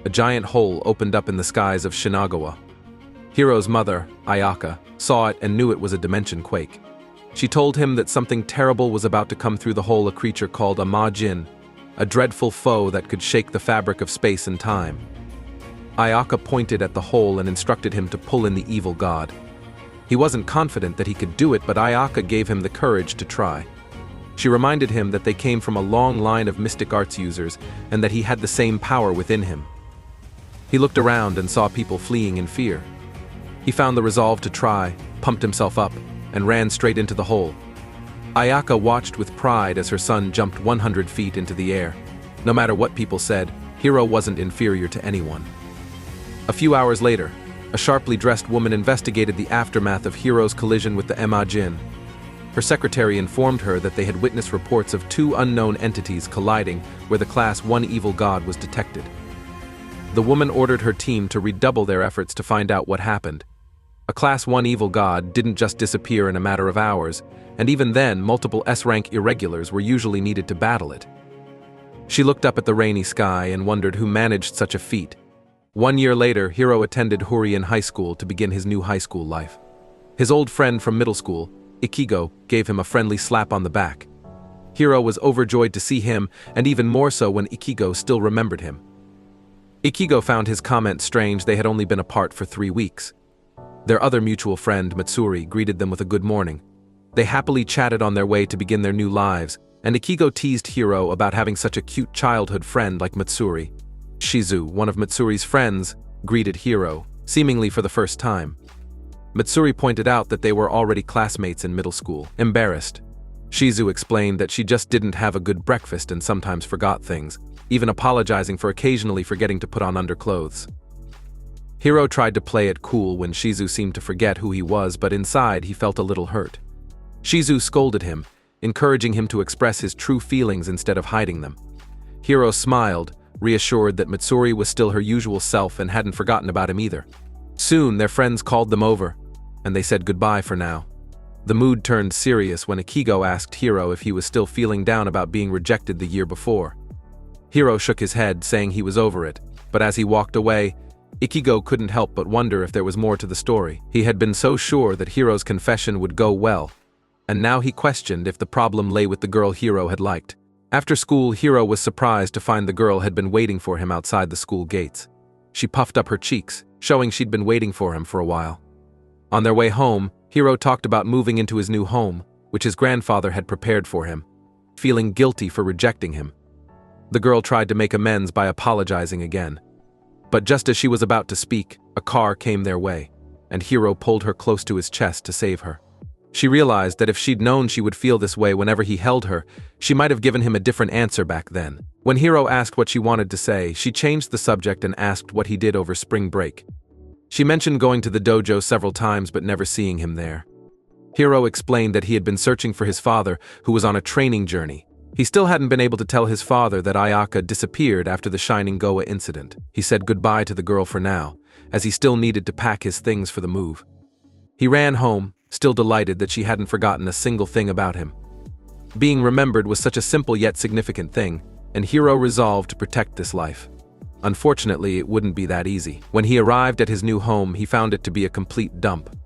A giant hole opened up in the skies of Shinagawa. Hiro's mother, Ayaka, saw it and knew it was a dimension quake. She told him that something terrible was about to come through the hole, a creature called a Ma-Jin, a dreadful foe that could shake the fabric of space and time. Ayaka pointed at the hole and instructed him to pull in the evil god. He wasn't confident that he could do it, but Ayaka gave him the courage to try. She reminded him that they came from a long line of mystic arts users and that he had the same power within him. He looked around and saw people fleeing in fear. He found the resolve to try, pumped himself up, and ran straight into the hole. Ayaka watched with pride as her son jumped 100 feet into the air. No matter what people said, Hiro wasn't inferior to anyone. A few hours later, a sharply dressed woman investigated the aftermath of Hiro's collision with the Ma-Jin. Her secretary informed her that they had witnessed reports of 2 unknown entities colliding where the Class 1 evil god was detected. The woman ordered her team to redouble their efforts to find out what happened. A Class 1 evil god didn't just disappear in a matter of hours, and even then, multiple S-rank irregulars were usually needed to battle it. She looked up at the rainy sky and wondered who managed such a feat. 1 year later, Hiro attended Hurien High School to begin his new high school life. His old friend from middle school, Ichigo, gave him a friendly slap on the back. Hiro was overjoyed to see him, and even more so when Ichigo still remembered him. Ichigo found his comment strange. They had only been apart for 3 weeks. Their other mutual friend, Matsuri, greeted them with a good morning. They happily chatted on their way to begin their new lives, and Ichigo teased Hiro about having such a cute childhood friend like Matsuri. Shizu, one of Matsuri's friends, greeted Hiro, seemingly for the first time. Matsuri pointed out that they were already classmates in middle school. Embarrassed, Shizu explained that she just didn't have a good breakfast and sometimes forgot things, even apologizing for occasionally forgetting to put on underclothes. Hiro tried to play it cool when Shizu seemed to forget who he was, but inside he felt a little hurt. Shizu scolded him, encouraging him to express his true feelings instead of hiding them. Hiro smiled, reassured that Matsuri was still her usual self and hadn't forgotten about him either. Soon their friends called them over, and they said goodbye for now. The mood turned serious when Ichigo asked Hiro if he was still feeling down about being rejected the year before. Hiro shook his head, saying he was over it, but as he walked away, Ichigo couldn't help but wonder if there was more to the story. He had been so sure that Hiro's confession would go well, and now he questioned if the problem lay with the girl Hiro had liked. After school, Hiro was surprised to find the girl had been waiting for him outside the school gates. She puffed up her cheeks, showing she'd been waiting for him for a while. On their way home, Hiro talked about moving into his new home, which his grandfather had prepared for him, feeling guilty for rejecting him. The girl tried to make amends by apologizing again. But just as she was about to speak, a car came their way, and Hiro pulled her close to his chest to save her. She realized that if she'd known she would feel this way whenever he held her, she might have given him a different answer back then. When Hiro asked what she wanted to say, she changed the subject and asked what he did over spring break. She mentioned going to the dojo several times but never seeing him there. Hiro explained that he had been searching for his father, who was on a training journey. He still hadn't been able to tell his father that Ayaka disappeared after the Shining Goa incident. He said goodbye to the girl for now, as he still needed to pack his things for the move. He ran home, still delighted that she hadn't forgotten a single thing about him. Being remembered was such a simple yet significant thing, and Hiro resolved to protect this life. Unfortunately, it wouldn't be that easy. When he arrived at his new home, he found it to be a complete dump.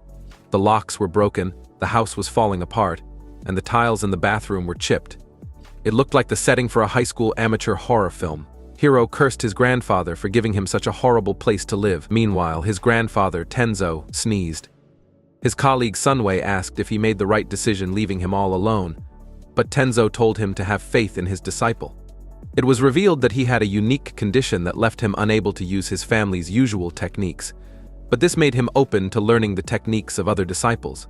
The locks were broken, the house was falling apart, and the tiles in the bathroom were chipped. It looked like the setting for a high school amateur horror film. Hiro cursed his grandfather for giving him such a horrible place to live. Meanwhile, his grandfather, Tenzo, sneezed. His colleague Sunway asked if he made the right decision leaving him all alone, but Tenzo told him to have faith in his disciple. It was revealed that he had a unique condition that left him unable to use his family's usual techniques, but this made him open to learning the techniques of other disciples.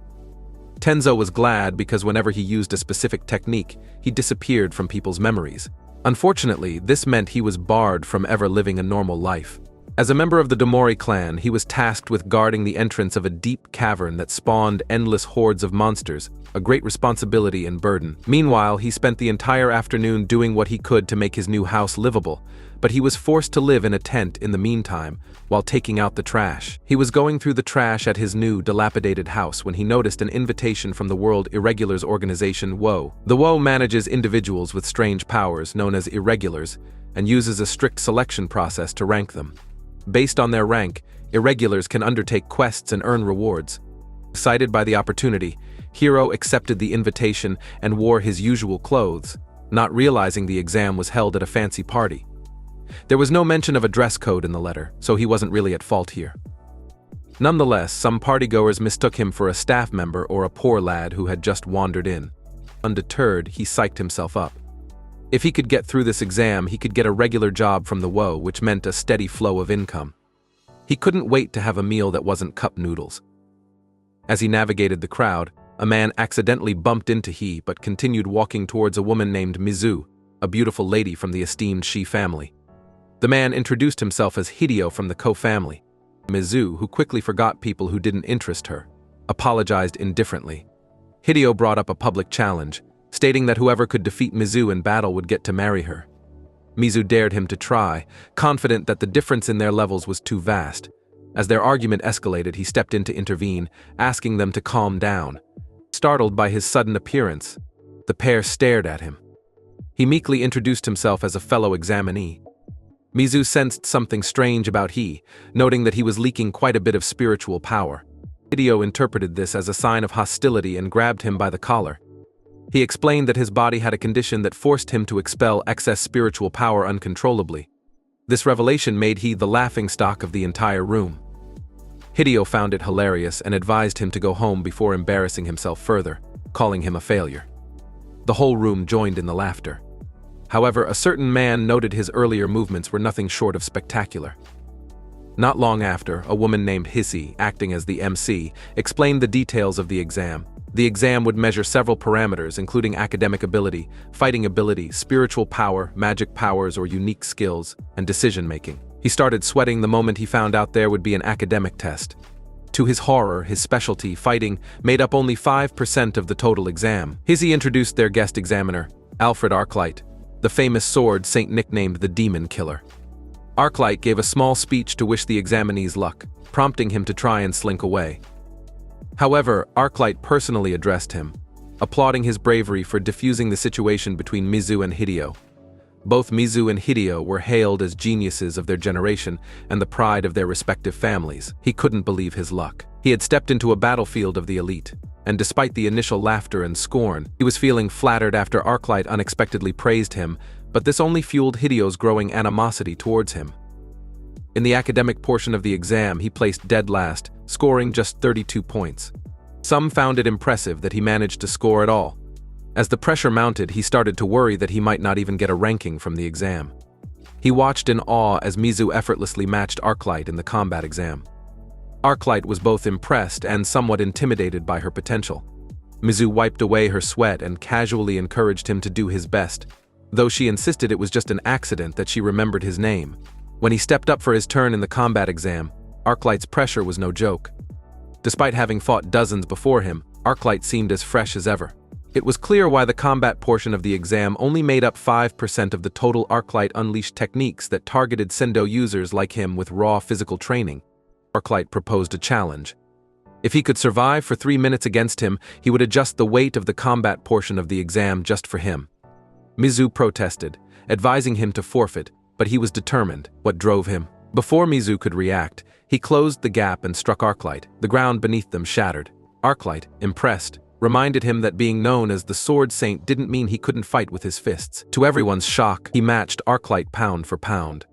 Tenzo was glad because whenever he used a specific technique, he disappeared from people's memories. Unfortunately, this meant he was barred from ever living a normal life. As a member of the Domori clan, he was tasked with guarding the entrance of a deep cavern that spawned endless hordes of monsters, a great responsibility and burden. Meanwhile, he spent the entire afternoon doing what he could to make his new house livable, but he was forced to live in a tent in the meantime, while taking out the trash. He was going through the trash at his new, dilapidated house when he noticed an invitation from the World Irregulars organization WO. The WO manages individuals with strange powers, known as irregulars, and uses a strict selection process to rank them. Based on their rank, irregulars can undertake quests and earn rewards. Excited by the opportunity, Hiro accepted the invitation and wore his usual clothes, not realizing the exam was held at a fancy party. There was no mention of a dress code in the letter, so he wasn't really at fault here. Nonetheless, some partygoers mistook him for a staff member or a poor lad who had just wandered in. Undeterred, he psyched himself up. If he could get through this exam, he could get a regular job from the WO, which meant a steady flow of income. He couldn't wait to have a meal that wasn't cup noodles. As he navigated the crowd, a man accidentally bumped into he but continued walking towards a woman named Mizu, a beautiful lady from the esteemed Shi family. The man introduced himself as Hideo from the Ko family. Mizu, who quickly forgot people who didn't interest her, apologized indifferently. Hideo brought up a public challenge, stating that whoever could defeat Mizu in battle would get to marry her. Mizu dared him to try, confident that the difference in their levels was too vast. As their argument escalated, he stepped in to intervene, asking them to calm down. Startled by his sudden appearance, the pair stared at him. He meekly introduced himself as a fellow examinee. Mizu sensed something strange about he, noting that he was leaking quite a bit of spiritual power. Hideo interpreted this as a sign of hostility and grabbed him by the collar. He explained that his body had a condition that forced him to expel excess spiritual power uncontrollably. This revelation made he the laughingstock of the entire room. Hideo found it hilarious and advised him to go home before embarrassing himself further, calling him a failure. The whole room joined in the laughter. However, a certain man noted his earlier movements were nothing short of spectacular. Not long after, a woman named Hissy, acting as the MC, explained the details of the exam. The exam would measure several parameters, including academic ability, fighting ability, spiritual power, magic powers or unique skills, and decision-making. He started sweating the moment he found out there would be an academic test. To his horror, his specialty, fighting, made up only 5% of the total exam. Hissy introduced their guest examiner, Alfred Arclight, the famous sword saint nicknamed the Demon Killer. Arclight gave a small speech to wish the examinees luck, prompting him to try and slink away. However, Arclight personally addressed him, applauding his bravery for diffusing the situation between Mizu and Hideo. Both Mizu and Hideo were hailed as geniuses of their generation and the pride of their respective families. He couldn't believe his luck. He had stepped into a battlefield of the elite, and despite the initial laughter and scorn, he was feeling flattered after Arclight unexpectedly praised him, but this only fueled Hideo's growing animosity towards him. In the academic portion of the exam, he placed dead last, scoring just 32 points. Some found it impressive that he managed to score at all. As the pressure mounted, he started to worry that he might not even get a ranking from the exam. He watched in awe as Mizu effortlessly matched Arclight in the combat exam. Arclight was both impressed and somewhat intimidated by her potential. Mizu wiped away her sweat and casually encouraged him to do his best, though she insisted it was just an accident that she remembered his name. When he stepped up for his turn in the combat exam, Arclight's pressure was no joke. Despite having fought dozens before him, Arclight seemed as fresh as ever. It was clear why the combat portion of the exam only made up 5% of the total. Arclight unleashed techniques that targeted Sendo users like him with raw physical training. Arclight proposed a challenge. If he could survive for 3 minutes against him, he would adjust the weight of the combat portion of the exam just for him. Mizu protested, advising him to forfeit, but he was determined. What drove him? Before Mizu could react, he closed the gap and struck Arclight. The ground beneath them shattered. Arclight, impressed, reminded him that being known as the Sword Saint didn't mean he couldn't fight with his fists. To everyone's shock, he matched Arclight pound for pound.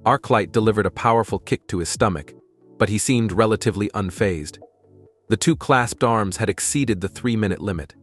Arclight delivered a powerful kick to his stomach, but he seemed relatively unfazed. The two clasped arms had exceeded the 3-minute limit.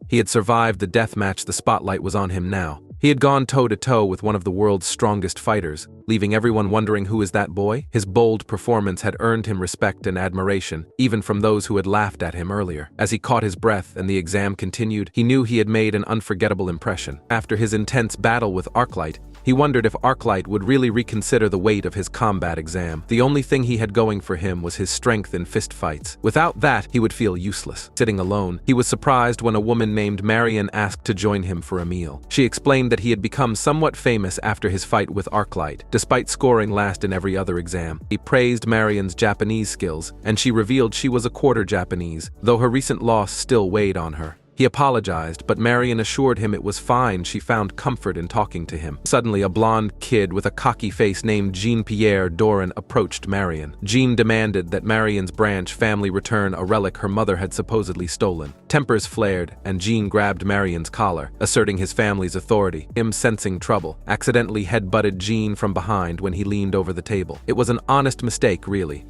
He had survived the death match. The spotlight was on him now. He had gone toe-to-toe with one of the world's strongest fighters, leaving everyone wondering who is that boy? His bold performance had earned him respect and admiration, even from those who had laughed at him earlier. As he caught his breath and the exam continued, he knew he had made an unforgettable impression. After his intense battle with Arclight, he wondered if Arclight would really reconsider the weight of his combat exam. The only thing he had going for him was his strength in fistfights. Without that, he would feel useless. Sitting alone, he was surprised when a woman named Marion asked to join him for a meal. She explained that he had become somewhat famous after his fight with Arclight, despite scoring last in every other exam. He praised Marion's Japanese skills, and she revealed she was a quarter Japanese, though her recent loss still weighed on her. He apologized, but Marion assured him it was fine. She found comfort in talking to him. Suddenly, a blonde kid with a cocky face named Jean-Pierre Doran approached Marion. Jean demanded that Marion's branch family return a relic her mother had supposedly stolen. Tempers flared, and Jean grabbed Marion's collar, asserting his family's authority. Him, sensing trouble, accidentally headbutted Jean from behind when he leaned over the table. It was an honest mistake, really.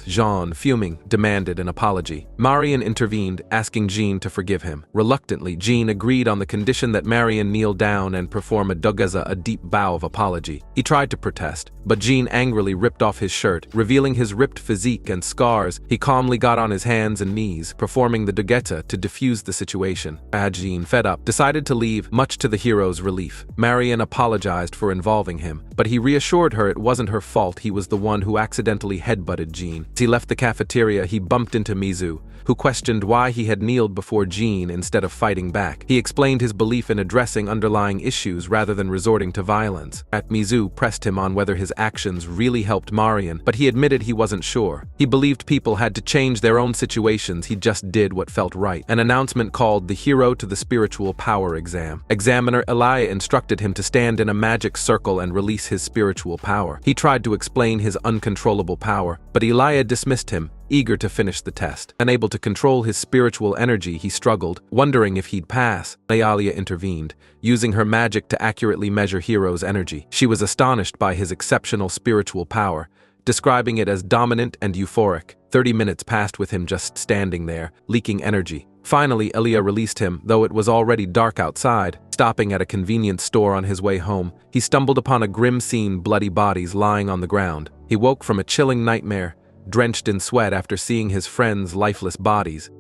Jean, fuming, demanded an apology. Marion intervened, asking Jean to forgive him. Reluctantly, Jean agreed on the condition that Marion kneel down and perform a dogaza, a deep bow of apology. He tried to protest, but Jean angrily ripped off his shirt, revealing his ripped physique and scars. He calmly got on his hands and knees, performing the dogaza to defuse the situation. Jean, fed up, decided to leave, much to the hero's relief. Marion apologized for involving him, but he reassured her it wasn't her fault. He was the one who accidentally headbutted Jean. As he left the cafeteria, he bumped into Mizu, who questioned why he had kneeled before Jean instead of fighting back. He explained his belief in addressing underlying issues rather than resorting to violence. Mizu pressed him on whether his actions really helped Marion, but he admitted he wasn't sure. He believed people had to change their own situations. He just did what felt right. An announcement called the hero to the spiritual power exam. Examiner Elia instructed him to stand in a magic circle and release his spiritual power. He tried to explain his uncontrollable power, but Elia dismissed him, eager to finish the test. Unable to control his spiritual energy, he struggled, wondering if he'd pass. Elia intervened, using her magic to accurately measure Hero's energy. She was astonished by his exceptional spiritual power, describing it as dominant and euphoric. 30 minutes passed with him just standing there, leaking energy. Finally, Elia released him, though it was already dark outside. Stopping at a convenience store on his way home, he stumbled upon a grim scene: bloody bodies lying on the ground. He woke from a chilling nightmare, drenched in sweat after seeing his friends' lifeless bodies.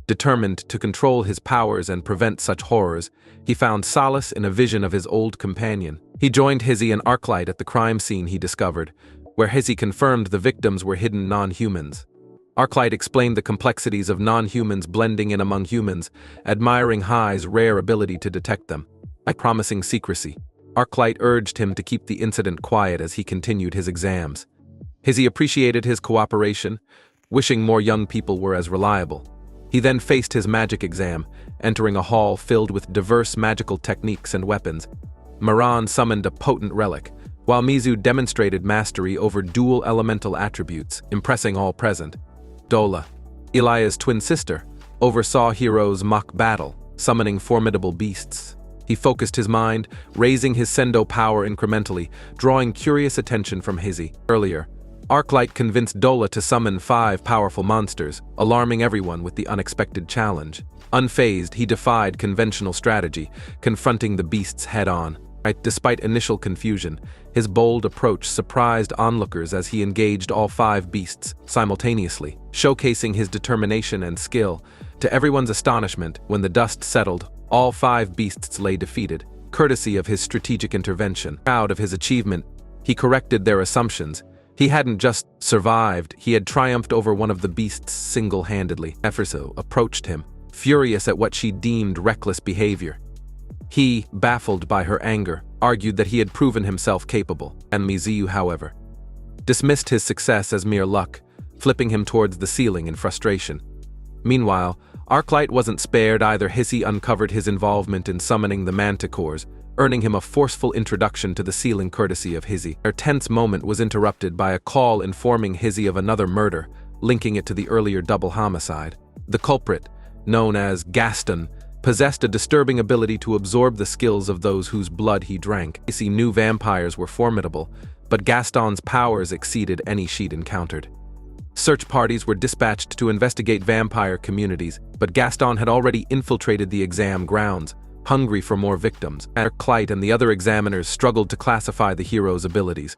Determined to control his powers and prevent such horrors, he found solace in a vision of his old companion. He joined Hizzy and Arclight at the crime scene he discovered, where Hizzy confirmed the victims were hidden non-humans. Arclight explained the complexities of non-humans blending in among humans, admiring High's rare ability to detect them. By promising secrecy, Arclight urged him to keep the incident quiet as he continued his exams. Hizzy appreciated his cooperation, wishing more young people were as reliable. He then faced his magic exam, entering a hall filled with diverse magical techniques and weapons. Maran summoned a potent relic, while Mizu demonstrated mastery over dual elemental attributes, impressing all present. Dola, Elia's twin sister, oversaw Hero's mock battle, summoning formidable beasts. He focused his mind, raising his Sendo power incrementally, drawing curious attention from Hizzy. Earlier, Arclight convinced Dola to summon 5 powerful monsters, alarming everyone with the unexpected challenge. Unfazed, he defied conventional strategy, confronting the beasts head-on. Despite initial confusion, his bold approach surprised onlookers as he engaged all 5 beasts simultaneously, showcasing his determination and skill. To everyone's astonishment, when the dust settled, all 5 beasts lay defeated, courtesy of his strategic intervention. Proud of his achievement, he corrected their assumptions. He hadn't just survived, he had triumphed over one of the beasts single-handedly. Efferso approached him, furious at what she deemed reckless behavior. He, baffled by her anger, argued that he had proven himself capable, and Mizu, however, dismissed his success as mere luck, flipping him towards the ceiling in frustration. Meanwhile, Arclight wasn't spared either. Hizzy uncovered his involvement in summoning the manticores, earning him a forceful introduction to the ceiling courtesy of Hizzy. Their tense moment was interrupted by a call informing Hizzy of another murder, linking it to the earlier double homicide. The culprit, known as Gaston, possessed a disturbing ability to absorb the skills of those whose blood he drank. Hizzy knew vampires were formidable, but Gaston's powers exceeded any she'd encountered. Search parties were dispatched to investigate vampire communities, but Gaston had already infiltrated the exam grounds, hungry for more victims. Arclight and the other examiners struggled to classify the hero's abilities.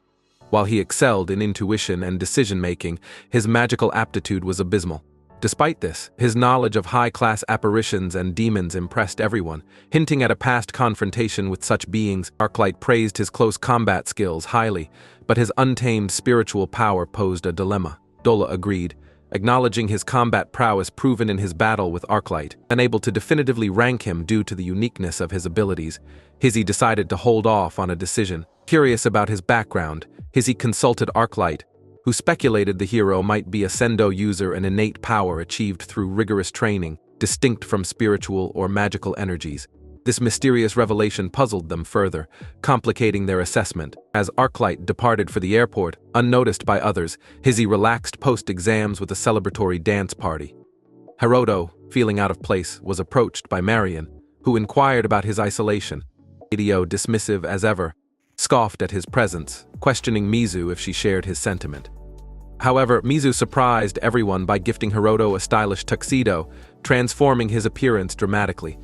While he excelled in intuition and decision-making, his magical aptitude was abysmal. Despite this, his knowledge of high-class apparitions and demons impressed everyone, hinting at a past confrontation with such beings. Arclight praised his close combat skills highly, but his untamed spiritual power posed a dilemma. Dola agreed, acknowledging his combat prowess proven in his battle with Arclight. Unable to definitively rank him due to the uniqueness of his abilities, Hizzy decided to hold off on a decision. Curious about his background, Hizzy consulted Arclight, who speculated the hero might be a Sendo user, an innate power achieved through rigorous training. distinct from spiritual or magical energies. This mysterious revelation puzzled them further, complicating their assessment. As Arclight departed for the airport, unnoticed by others, Hizzy relaxed post-exams with a celebratory dance party. Hiroto, feeling out of place, was approached by Marion, who inquired about his isolation. Hideo, dismissive as ever, scoffed at his presence, questioning Mizu if she shared his sentiment. However, Mizu surprised everyone by gifting Hiroto a stylish tuxedo, transforming his appearance dramatically.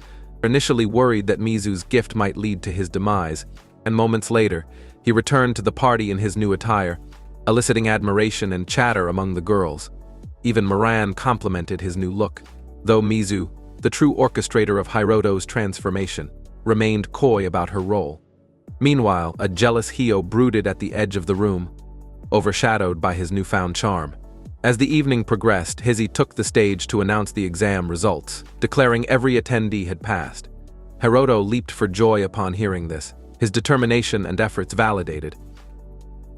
Initially worried that Mizu's gift might lead to his demise, and moments later, he returned to the party in his new attire, eliciting admiration and chatter among the girls. Even Moran complimented his new look, though Mizu, the true orchestrator of Hiroto's transformation, remained coy about her role. Meanwhile, a jealous Hio brooded at the edge of the room, overshadowed by his newfound charm. As the evening progressed, Hizzy took the stage to announce the exam results, declaring every attendee had passed. Hiroto leaped for joy upon hearing this, his determination and efforts validated.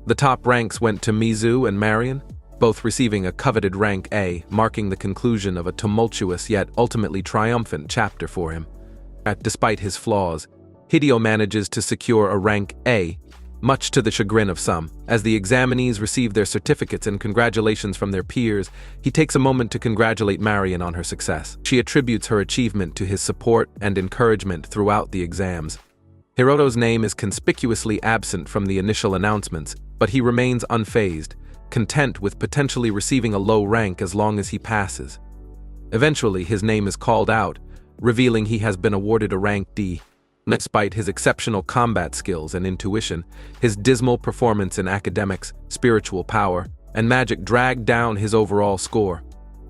The top ranks went to Mizu and Marion, both receiving a coveted rank A, marking the conclusion of a tumultuous yet ultimately triumphant chapter for him. Despite his flaws, Hideo manages to secure a rank A, much to the chagrin of some. As the examinees receive their certificates and congratulations from their peers, he takes a moment to congratulate Marion on her success. She attributes her achievement to his support and encouragement throughout the exams. Hiroto's name is conspicuously absent from the initial announcements, but he remains unfazed, content with potentially receiving a low rank as long as he passes. Eventually, his name is called out, revealing he has been awarded a rank D. Despite his exceptional combat skills and intuition, his dismal performance in academics, spiritual power, and magic dragged down his overall score.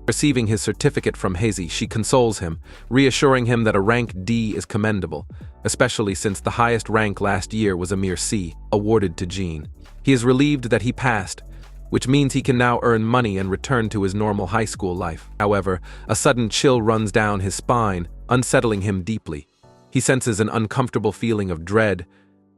Receiving his certificate from Hazy, she consoles him, reassuring him that a rank D is commendable, especially since the highest rank last year was a mere C, awarded to Jean. He is relieved that he passed, which means he can now earn money and return to his normal high school life. However, a sudden chill runs down his spine, unsettling him deeply. He senses an uncomfortable feeling of dread,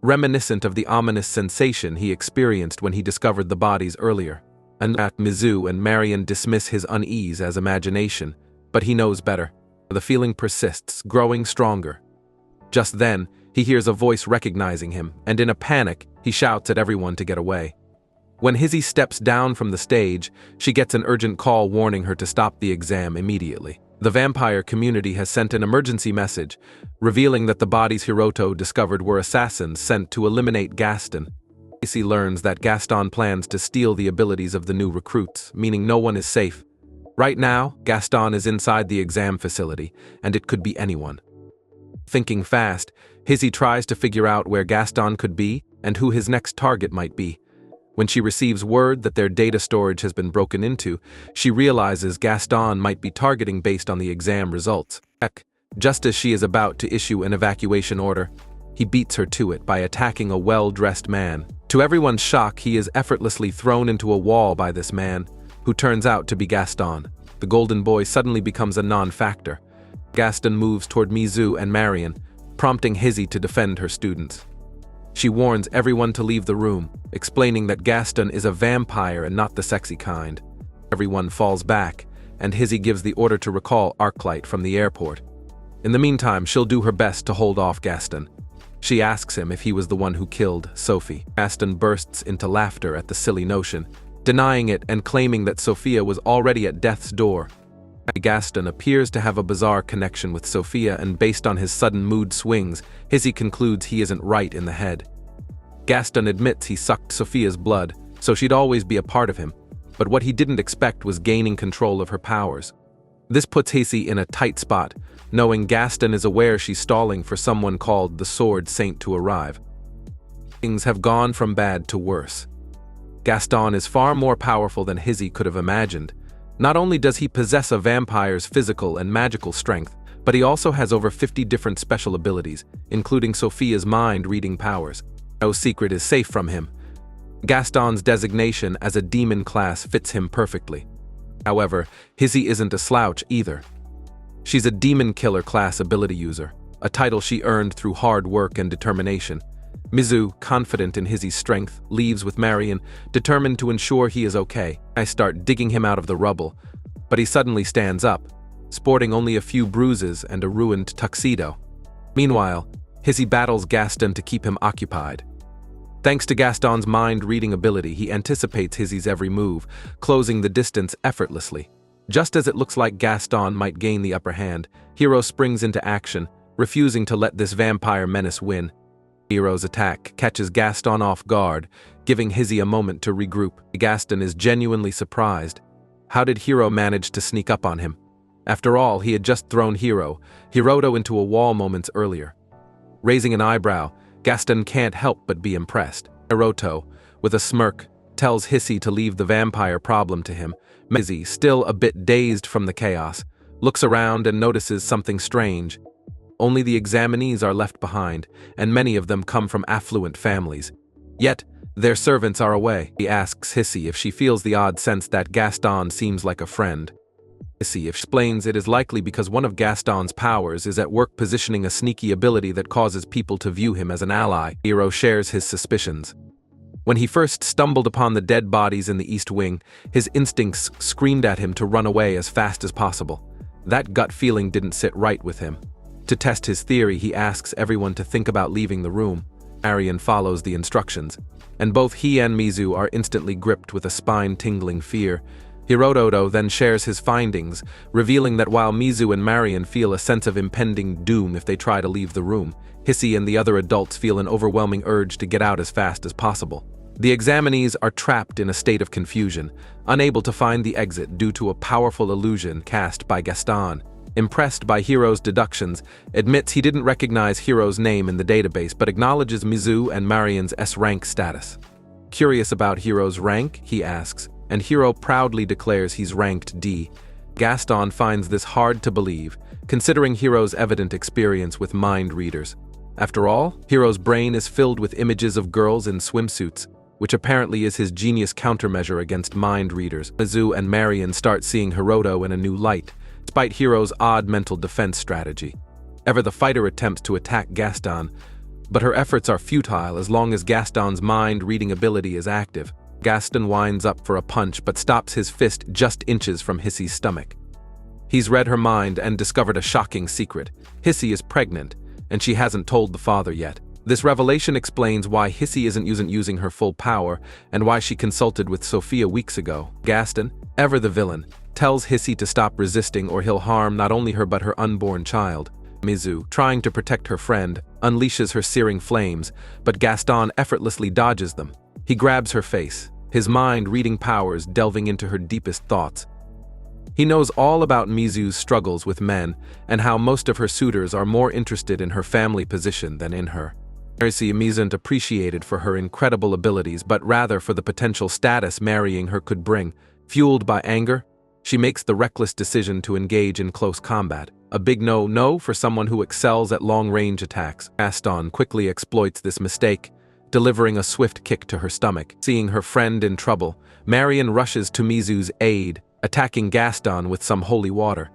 reminiscent of the ominous sensation he experienced when he discovered the bodies earlier. And Mizu and Marion dismiss his unease as imagination, but he knows better. The feeling persists, growing stronger. Just then, he hears a voice recognizing him, and in a panic, he shouts at everyone to get away. When Hizzy steps down from the stage, she gets an urgent call warning her to stop the exam immediately. The vampire community has sent an emergency message, revealing that the bodies Hiroto discovered were assassins sent to eliminate Gaston. Casey learns that Gaston plans to steal the abilities of the new recruits, meaning no one is safe. Right now, Gaston is inside the exam facility, and it could be anyone. Thinking fast, Hizzy tries to figure out where Gaston could be and who his next target might be. When she receives word that their data storage has been broken into, she realizes Gaston might be targeting based on the exam results. Heck, just as she is about to issue an evacuation order, he beats her to it by attacking a well-dressed man. To everyone's shock, he is effortlessly thrown into a wall by this man, who turns out to be Gaston. The golden boy suddenly becomes a non-factor. Gaston moves toward Mizu and Marion, prompting Hizzy to defend her students. She warns everyone to leave the room, explaining that Gaston is a vampire and not the sexy kind. Everyone falls back, and Hizzy gives the order to recall Arclight from the airport. In the meantime, she'll do her best to hold off Gaston. She asks him if he was the one who killed Sophie. Gaston bursts into laughter at the silly notion, denying it and claiming that Sophia was already at death's door. Gaston appears to have a bizarre connection with Sophia, and based on his sudden mood swings, Hizzy concludes he isn't right in the head. Gaston admits he sucked Sophia's blood, so she'd always be a part of him, but what he didn't expect was gaining control of her powers. This puts Hizzy in a tight spot, knowing Gaston is aware she's stalling for someone called the Sword Saint to arrive. Things have gone from bad to worse. Gaston is far more powerful than Hizzy could have imagined. Not only does he possess a vampire's physical and magical strength, but he also has over 50 different special abilities, including Sophia's mind-reading powers. No secret is safe from him. Gaston's designation as a demon class fits him perfectly. However, Hizzy isn't a slouch either. She's a demon killer class ability user, a title she earned through hard work and determination. Mizu, confident in Hizzy's strength, leaves with Marion, determined to ensure he is okay. I start digging him out of the rubble, but he suddenly stands up, sporting only a few bruises and a ruined tuxedo. Meanwhile, Hizzy battles Gaston to keep him occupied. Thanks to Gaston's mind-reading ability, he anticipates Hizzy's every move, closing the distance effortlessly. Just as it looks like Gaston might gain the upper hand, Hiro springs into action, refusing to let this vampire menace win. Hiro's attack catches Gaston off guard, giving Hizzy a moment to regroup. Gaston is genuinely surprised. How did Hiro manage to sneak up on him? After all, he had just thrown Hiroto into a wall moments earlier. Raising an eyebrow, Gaston can't help but be impressed. Hiroto, with a smirk, tells Hizzy to leave the vampire problem to him. Hizzy, still a bit dazed from the chaos, looks around and notices something strange. Only the examinees are left behind, and many of them come from affluent families. Yet, their servants are away. He asks Hizzy if she feels the odd sense that Gaston seems like a friend. Hizzy explains it is likely because one of Gaston's powers is at work positioning a sneaky ability that causes people to view him as an ally. Hiro shares his suspicions. When he first stumbled upon the dead bodies in the East Wing, his instincts screamed at him to run away as fast as possible. That gut feeling didn't sit right with him. To test his theory, he asks everyone to think about leaving the room. Arian follows the instructions, and both he and Mizu are instantly gripped with a spine-tingling fear. Hiroto then shares his findings, revealing that while Mizu and Marian feel a sense of impending doom if they try to leave the room, Hizzy and the other adults feel an overwhelming urge to get out as fast as possible. The examinees are trapped in a state of confusion, unable to find the exit due to a powerful illusion cast by Gaston. Impressed by Hiro's deductions, admits he didn't recognize Hiro's name in the database but acknowledges Mizu and Marian's S-rank status. Curious about Hiro's rank, he asks, and Hiro proudly declares he's ranked D. Gaston finds this hard to believe, considering Hiro's evident experience with mind readers. After all, Hiro's brain is filled with images of girls in swimsuits, which apparently is his genius countermeasure against mind readers. Mizu and Marian start seeing Hiroto in a new light, despite Hiro's odd mental defense strategy. Ever the fighter attempts to attack Gaston, but her efforts are futile as long as Gaston's mind-reading ability is active. Gaston winds up for a punch but stops his fist just inches from Hizzy's stomach. He's read her mind and discovered a shocking secret. Hizzy is pregnant, and she hasn't told the father yet. This revelation explains why Hizzy isn't using her full power and why she consulted with Sophia weeks ago. Gaston, ever the villain, tells Hizzy to stop resisting or he'll harm not only her but her unborn child. Mizu, trying to protect her friend, unleashes her searing flames, but Gaston effortlessly dodges them. He grabs her face, his mind-reading powers delving into her deepest thoughts. He knows all about Mizu's struggles with men and how most of her suitors are more interested in her family position than in her. Mizu isn't appreciated for her incredible abilities but rather for the potential status marrying her could bring. Fueled by anger, she makes the reckless decision to engage in close combat. A big no-no for someone who excels at long-range attacks. Gaston quickly exploits this mistake, delivering a swift kick to her stomach. Seeing her friend in trouble, Marian rushes to Mizu's aid, attacking Gaston with some holy water.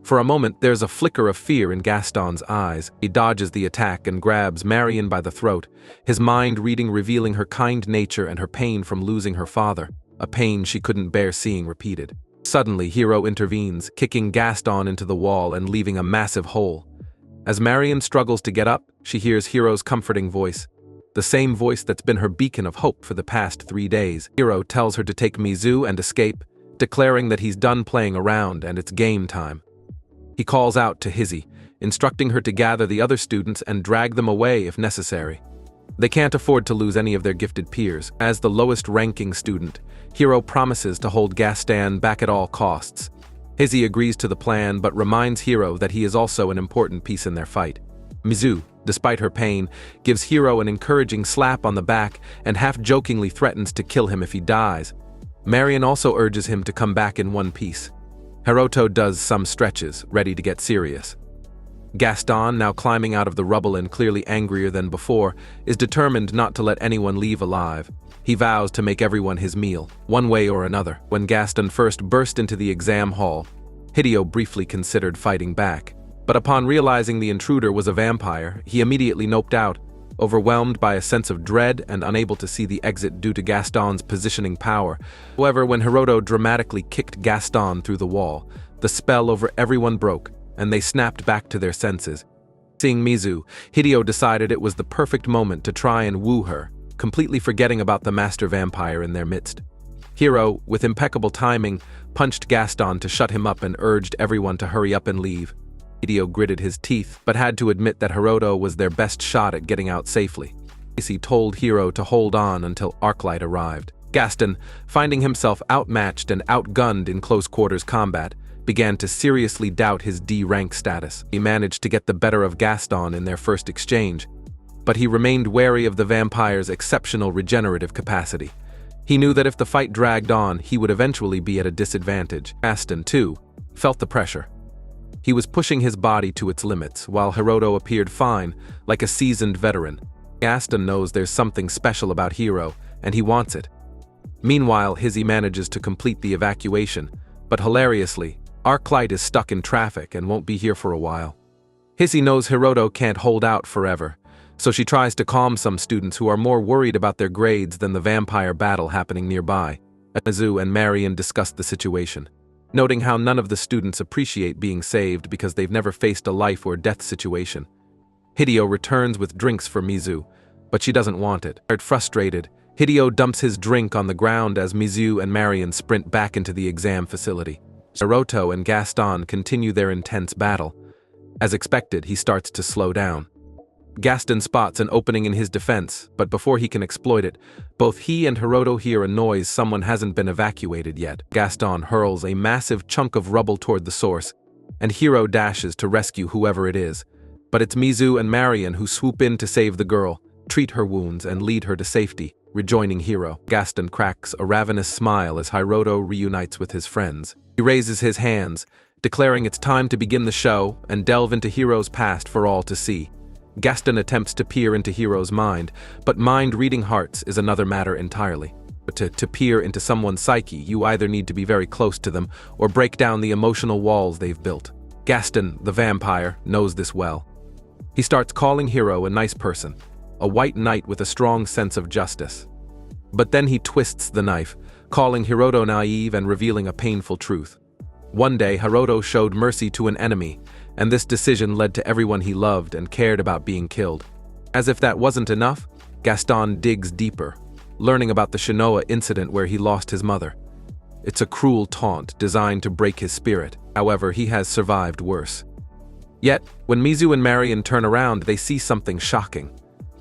For a moment, there's a flicker of fear in Gaston's eyes. He dodges the attack and grabs Marian by the throat, his mind revealing her kind nature and her pain from losing her father, a pain she couldn't bear seeing repeated. Suddenly, Hiro intervenes, kicking Gaston into the wall and leaving a massive hole. As Marian struggles to get up, she hears Hiro's comforting voice, the same voice that's been her beacon of hope for the past 3 days. Hiro tells her to take Mizu and escape, declaring that he's done playing around and it's game time. He calls out to Hizzy, instructing her to gather the other students and drag them away if necessary. They can't afford to lose any of their gifted peers. As the lowest-ranking student, Hiro promises to hold Gaston back at all costs. Hizzy agrees to the plan but reminds Hiro that he is also an important piece in their fight. Mizu, despite her pain, gives Hiro an encouraging slap on the back and half-jokingly threatens to kill him if he dies. Marian also urges him to come back in one piece. Hiroto does some stretches, ready to get serious. Gaston, now climbing out of the rubble and clearly angrier than before, is determined not to let anyone leave alive. He vows to make everyone his meal, one way or another. When Gaston first burst into the exam hall, Hideo briefly considered fighting back. But upon realizing the intruder was a vampire, he immediately noped out, overwhelmed by a sense of dread and unable to see the exit due to Gaston's positioning power. However, when Hiroto dramatically kicked Gaston through the wall, The spell over everyone broke, and they snapped back to their senses. Seeing Mizu, Hideo decided it was the perfect moment to try and woo her, completely forgetting about the master vampire in their midst. Hiro, with impeccable timing, punched Gaston to shut him up and urged everyone to hurry up and leave. Hideo gritted his teeth, but had to admit that Hiroto was their best shot at getting out safely. He told Hiro to hold on until Arclight arrived. Gaston, finding himself outmatched and outgunned in close-quarters combat, began to seriously doubt his D-rank status. He managed to get the better of Gaston in their first exchange, but he remained wary of the vampire's exceptional regenerative capacity. He knew that if the fight dragged on, he would eventually be at a disadvantage. Gaston, too, felt the pressure. He was pushing his body to its limits, while Hiroto appeared fine, like a seasoned veteran. Gaston knows there's something special about Hiro, and he wants it. Meanwhile, Hizzy manages to complete the evacuation, but hilariously, Arclight is stuck in traffic and won't be here for a while. Hizzy knows Hiroto can't hold out forever, so she tries to calm some students who are more worried about their grades than the vampire battle happening nearby. Mizu and Marion discuss the situation, noting how none of the students appreciate being saved because they've never faced a life or death situation. Hideo returns with drinks for Mizu, but she doesn't want it. Frustrated, Hideo dumps his drink on the ground as Mizu and Marion sprint back into the exam facility. Hiroto and Gaston continue their intense battle. As expected, he starts to slow down. Gaston spots an opening in his defense, but before he can exploit it, both he and Hiroto hear a noise someone hasn't been evacuated yet. Gaston hurls a massive chunk of rubble toward the source, and Hiro dashes to rescue whoever it is. But it's Mizu and Marion who swoop in to save the girl, treat her wounds, and lead her to safety, rejoining Hiro. Gaston cracks a ravenous smile as Hiroto reunites with his friends. He raises his hands, declaring it's time to begin the show and delve into Hiro's past for all to see. Gaston attempts to peer into Hiro's mind, but mind-reading hearts is another matter entirely. To peer into someone's psyche, you either need to be very close to them or break down the emotional walls they've built. Gaston, the vampire, knows this well. He starts calling Hiro a nice person, a white knight with a strong sense of justice. But then he twists the knife, calling Hiroto naive and revealing a painful truth. One day, Hiroto showed mercy to an enemy, and this decision led to everyone he loved and cared about being killed. As if that wasn't enough, Gaston digs deeper, learning about the Shinoa incident where he lost his mother. It's a cruel taunt designed to break his spirit. However, he has survived worse. Yet, when Mizu and Marion turn around, they see something shocking.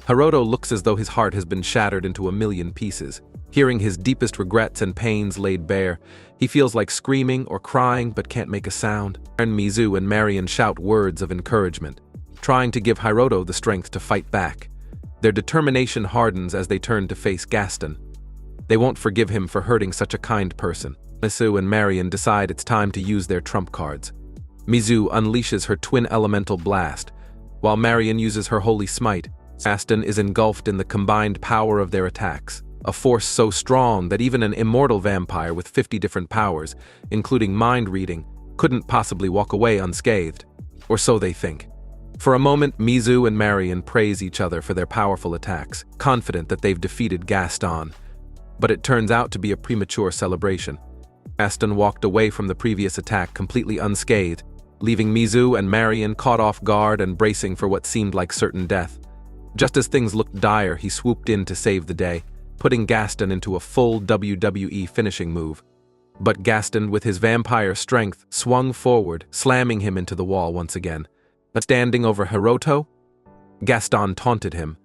Hiroto looks as though his heart has been shattered into a million pieces. Hearing his deepest regrets and pains laid bare, he feels like screaming or crying but can't make a sound. And Mizu and Marion shout words of encouragement, trying to give Hiroto the strength to fight back. Their determination hardens as they turn to face Gaston. They won't forgive him for hurting such a kind person. Mizu and Marion decide it's time to use their trump cards. Mizu unleashes her twin elemental blast, while Marion uses her holy smite. Gaston is engulfed in the combined power of their attacks, a force so strong that even an immortal vampire with 50 different powers, including mind reading, couldn't possibly walk away unscathed. Or so they think. For a moment, Mizu and Marion praise each other for their powerful attacks, confident that they've defeated Gaston. But it turns out to be a premature celebration. Gaston walked away from the previous attack completely unscathed, leaving Mizu and Marion caught off guard and bracing for what seemed like certain death. Just as things looked dire, he swooped in to save the day, putting Gaston into a full WWE finishing move. But Gaston, with his vampire strength, swung forward, slamming him into the wall once again. Standing over Hiroto, Gaston taunted him,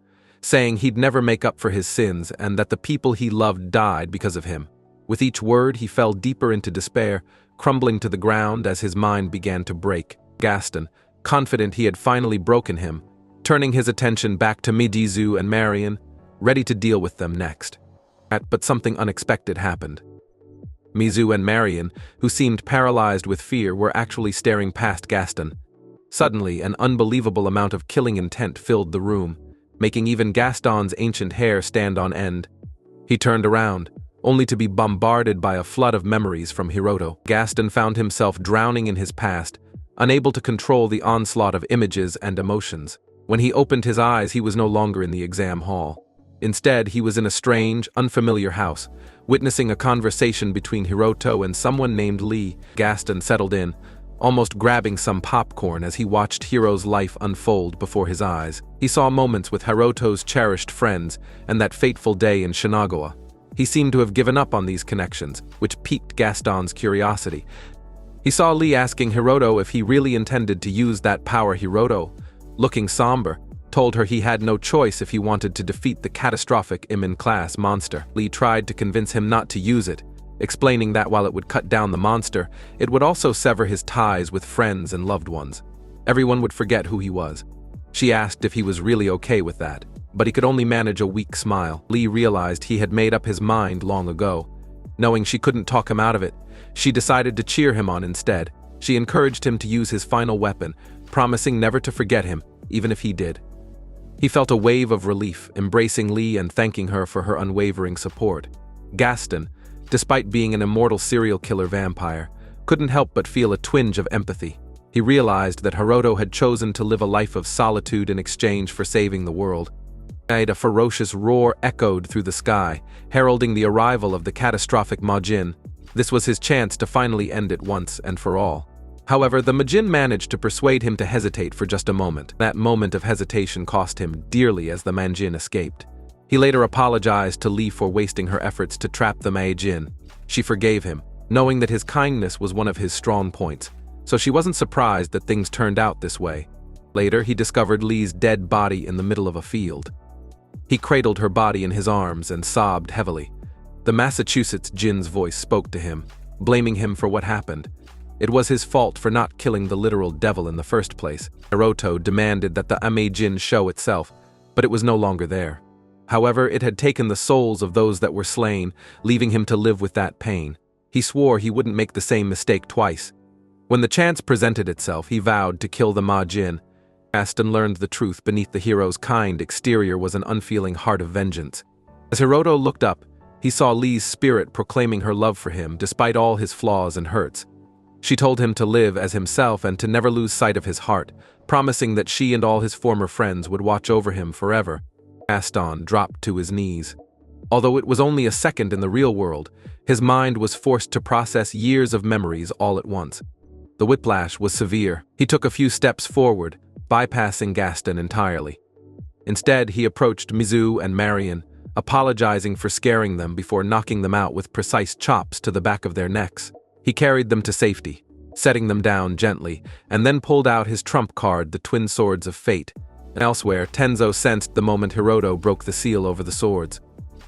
saying he'd never make up for his sins and that the people he loved died because of him. With each word, he fell deeper into despair, crumbling to the ground as his mind began to break. Gaston, confident he had finally broken him, turning his attention back to Mizu and Marion, ready to deal with them next. But something unexpected happened. Mizu and Marion, who seemed paralyzed with fear, were actually staring past Gaston. Suddenly, an unbelievable amount of killing intent filled the room, making even Gaston's ancient hair stand on end. He turned around, only to be bombarded by a flood of memories from Hiroto. Gaston found himself drowning in his past, unable to control the onslaught of images and emotions. When he opened his eyes, he was no longer in the exam hall. Instead, he was in a strange, unfamiliar house, witnessing a conversation between Hiroto and someone named Lee. Gaston settled in, almost grabbing some popcorn as he watched Hiro's life unfold before his eyes. He saw moments with Hiroto's cherished friends and that fateful day in Shinagawa. He seemed to have given up on these connections, which piqued Gaston's curiosity. He saw Lee asking Hiroto if he really intended to use that power. Hiroto, looking somber, told her he had no choice if he wanted to defeat the catastrophic Imin-class monster. Lee tried to convince him not to use it, explaining that while it would cut down the monster, it would also sever his ties with friends and loved ones. Everyone would forget who he was. She asked if he was really okay with that, but he could only manage a weak smile. Lee realized he had made up his mind long ago. Knowing she couldn't talk him out of it, she decided to cheer him on instead. She encouraged him to use his final weapon, promising never to forget him, even if he did. He felt a wave of relief, embracing Lee and thanking her for her unwavering support. Gaston, despite being an immortal serial killer vampire, couldn't help but feel a twinge of empathy. He realized that Hiroto had chosen to live a life of solitude in exchange for saving the world. A ferocious roar echoed through the sky, heralding the arrival of the catastrophic Majin. This was his chance to finally end it once and for all. However, the Majin managed to persuade him to hesitate for just a moment. That moment of hesitation cost him dearly as the Majin escaped. He later apologized to Lee for wasting her efforts to trap the Majin. She forgave him, knowing that his kindness was one of his strong points, so she wasn't surprised that things turned out this way. Later, he discovered Lee's dead body in the middle of a field. He cradled her body in his arms and sobbed heavily. The Massachusetts Jin's voice spoke to him, blaming him for what happened. It was his fault for not killing the literal devil in the first place. Hiroto demanded that the Amei-jin show itself, but it was no longer there. However, it had taken the souls of those that were slain, leaving him to live with that pain. He swore he wouldn't make the same mistake twice. When the chance presented itself, he vowed to kill the Ma-jin. Gaston learned the truth beneath the hero's kind exterior was an unfeeling heart of vengeance. As Hiroto looked up, he saw Lee's spirit proclaiming her love for him despite all his flaws and hurts. She told him to live as himself and to never lose sight of his heart, promising that she and all his former friends would watch over him forever. Gaston dropped to his knees. Although it was only a second in the real world, his mind was forced to process years of memories all at once. The whiplash was severe. He took a few steps forward, bypassing Gaston entirely. Instead, he approached Mizu and Marion, apologizing for scaring them before knocking them out with precise chops to the back of their necks. He carried them to safety, setting them down gently, and then pulled out his trump card, the Twin Swords of Fate. Elsewhere, Tenzo sensed the moment Hiroto broke the seal over the swords.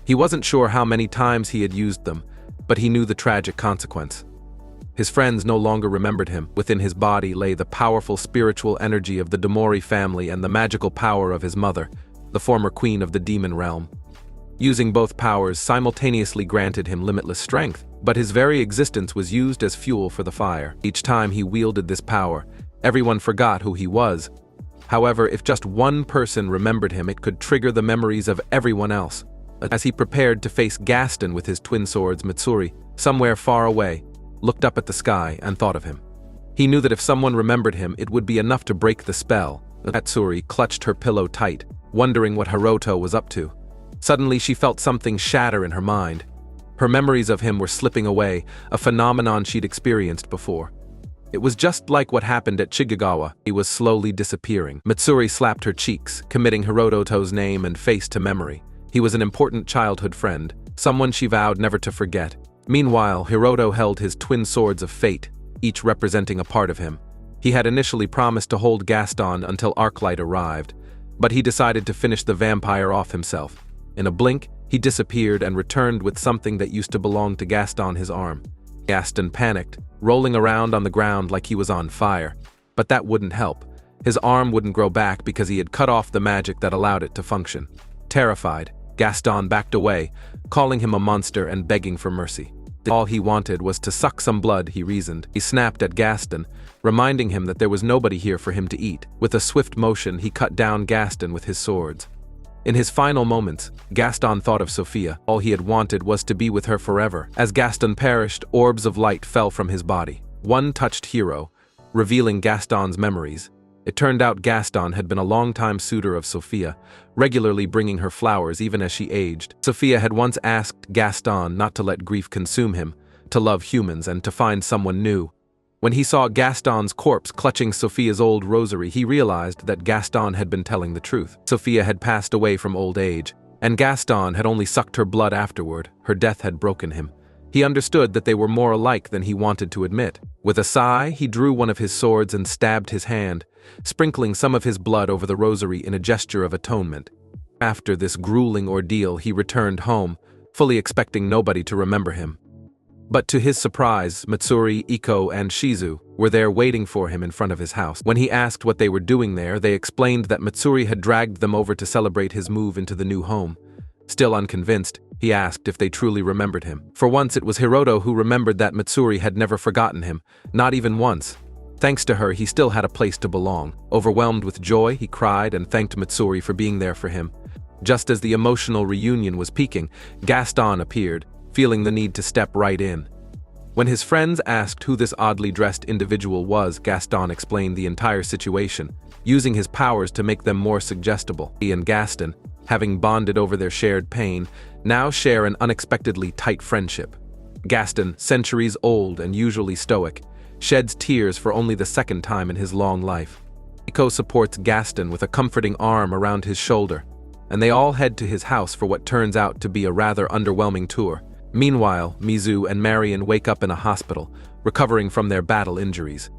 He wasn't sure how many times he had used them, but he knew the tragic consequence. His friends no longer remembered him. Within his body lay the powerful spiritual energy of the Domori family and the magical power of his mother, the former queen of the demon realm. Using both powers simultaneously granted him limitless strength, but his very existence was used as fuel for the fire. Each time he wielded this power, everyone forgot who he was. However, if just one person remembered him, it could trigger the memories of everyone else. As he prepared to face Gaston with his twin swords, Mitsuri, somewhere far away, looked up at the sky and thought of him. He knew that if someone remembered him, it would be enough to break the spell. Mitsuri clutched her pillow tight, wondering what Hiroto was up to. Suddenly, she felt something shatter in her mind. Her memories of him were slipping away, a phenomenon she'd experienced before. It was just like what happened at Shigegawa. He was slowly disappearing. Mitsuri slapped her cheeks, committing Hiroto's name and face to memory. He was an important childhood friend, someone she vowed never to forget. Meanwhile, Hiroto held his twin swords of fate, each representing a part of him. He had initially promised to hold Gaston until Arclight arrived, but he decided to finish the vampire off himself. In a blink, he disappeared and returned with something that used to belong to Gaston, his arm. Gaston panicked, rolling around on the ground like he was on fire. But that wouldn't help. His arm wouldn't grow back because he had cut off the magic that allowed it to function. Terrified, Gaston backed away, calling him a monster and begging for mercy. All he wanted was to suck some blood, he reasoned. He snapped at Gaston, reminding him that there was nobody here for him to eat. With a swift motion, he cut down Gaston with his swords. In his final moments, Gaston thought of Sophia. All he had wanted was to be with her forever. As Gaston perished, orbs of light fell from his body. One touched Hiro, revealing Gaston's memories. It turned out Gaston had been a long-time suitor of Sophia, regularly bringing her flowers even as she aged. Sophia had once asked Gaston not to let grief consume him, to love humans and to find someone new. When he saw Gaston's corpse clutching Sophia's old rosary, he realized that Gaston had been telling the truth. Sophia had passed away from old age, and Gaston had only sucked her blood afterward. Her death had broken him. He understood that they were more alike than he wanted to admit. With a sigh, he drew one of his swords and stabbed his hand, sprinkling some of his blood over the rosary in a gesture of atonement. After this grueling ordeal, he returned home, fully expecting nobody to remember him. But to his surprise, Matsuri, Iko, and Shizu were there waiting for him in front of his house. When he asked what they were doing there, they explained that Matsuri had dragged them over to celebrate his move into the new home. Still unconvinced, he asked if they truly remembered him. For once, it was Hiroto who remembered that Matsuri had never forgotten him, not even once. Thanks to her, he still had a place to belong. Overwhelmed with joy, he cried and thanked Matsuri for being there for him. Just as the emotional reunion was peaking, Gaston appeared, feeling the need to step right in. When his friends asked who this oddly dressed individual was, Gaston explained the entire situation, using his powers to make them more suggestible. He and Gaston, having bonded over their shared pain, now share an unexpectedly tight friendship. Gaston, centuries old and usually stoic, sheds tears for only the second time in his long life. Iko supports Gaston with a comforting arm around his shoulder, and they all head to his house for what turns out to be a rather underwhelming tour. Meanwhile, Mizu and Marion wake up in a hospital, recovering from their battle injuries.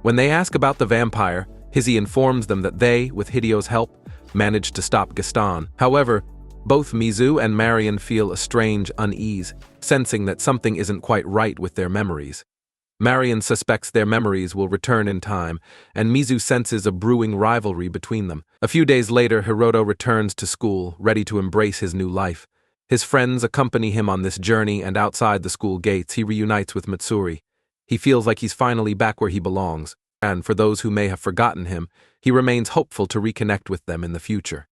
When they ask about the vampire, Hizzy informs them that they, with Hidio's help, managed to stop Gaston. However, both Mizu and Marion feel a strange unease, sensing that something isn't quite right with their memories. Marion suspects their memories will return in time, and Mizu senses a brewing rivalry between them. A few days later, Hiroto returns to school, ready to embrace his new life. His friends accompany him on this journey, and outside the school gates, he reunites with Matsuri. He feels like he's finally back where he belongs, and for those who may have forgotten him, he remains hopeful to reconnect with them in the future.